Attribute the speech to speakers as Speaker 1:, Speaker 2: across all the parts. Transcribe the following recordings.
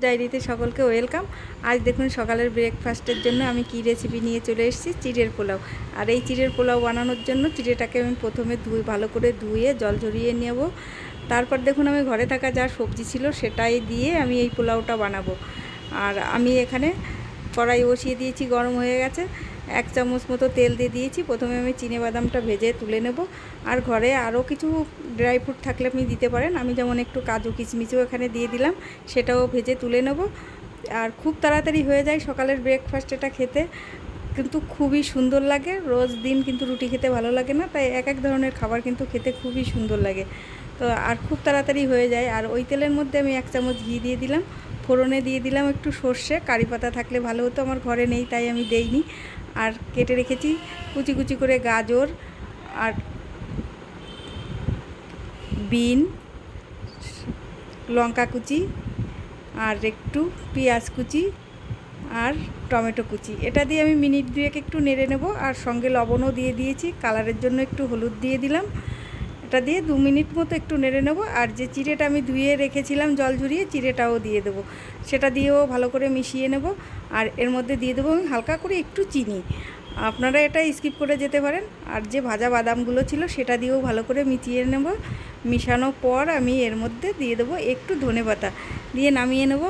Speaker 1: ডায়েরিতে সকলকে ওয়েলকাম। আজ দেখুন সকালের ব্রেকফাস্টের জন্য আমি কি রেসিপি নিয়ে চলে এসেছি, চিড়ের পোলাও। আর এই চিড়ের পোলাও বানানোর জন্য চিড়েটাকে আমি প্রথমে ভালো করে ধুয়ে জল ঝরিয়ে নেব। তারপর দেখুন আমি ঘরে থাকা যা সবজি ছিল সেটাই দিয়ে আমি এই পোলাওটা বানাবো। আর আমি এখানে কড়াই বসিয়ে দিয়েছি, গরম হয়ে গেছে। 1 চামচ মতো তেল দিয়ে দিয়েছি। প্রথমে আমি চিনেবাদামটা ভেজে তুলে নেব। আর ঘরে আরও কিছু ড্রাই ফ্রুট থাকলে আপনি দিতে পারেন। আমি যেমন একটু কাজু কিশমিশও এখানে দিয়ে দিলাম, সেটাও ভেজে তুলে নেব। আর খুব তাড়াতাড়ি হয়ে যায় সকালের ব্রেকফাস্ট এটা খেতে, কিন্তু খুবই সুন্দর লাগে। রোজ দিন কিন্তু রুটি খেতে ভালো লাগে না, তাই এক ধরনের খাবার কিন্তু খেতে খুবই সুন্দর লাগে। তো আর খুব তাড়াতাড়ি হয়ে যায়। আর ওই তেলের মধ্যে আমি 1 চামচ ঘি দিয়ে দিলাম। ফোড়নে দিয়ে দিলাম একটু সর্ষে, কারি পাতা থাকলে ভালো হতো, আমার ঘরে নেই তাই আমি দেইনি। আর কেটে রেখেছি কুচি কুচি করে গাজর আর বিন, লঙ্কা কুচি আর একটু পেঁয়াজ কুচি আর টমেটো কুচি। এটা দিয়ে আমি মিনিট 2 একটু নেড়ে নেব। আর সঙ্গে লবণও দিয়ে দিয়েছি, কালারের জন্য একটু হলুদ দিয়ে দিলাম। এটা দিয়ে 2 মিনিট মতো একটু নেড়ে নেব। আর যে চিড়েটা আমি ধুয়ে রেখেছিলাম জল ঝরিয়ে, চিড়েটাও দিয়ে দেবো। সেটা দিয়েও ভালো করে মিশিয়ে নেব। আর এর মধ্যে দিয়ে দেবো আমি হালকা করে একটু চিনি। আপনারা এটা স্কিপ করে যেতে পারেন। আর যে ভাজা বাদামগুলো ছিল সেটা দিয়েও ভালো করে মিশিয়ে নেব। মিশানোর পর আমি এর মধ্যে দিয়ে দেবো একটু ধনেপাতা, দিয়ে নামিয়ে নেব।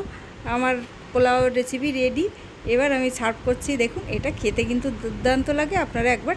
Speaker 1: আমার পোলাও রেসিপি রেডি। এবার আমি সার্ভ করছি। দেখুন এটা খেতে কিন্তু দুর্দান্ত লাগে, আপনারা একবার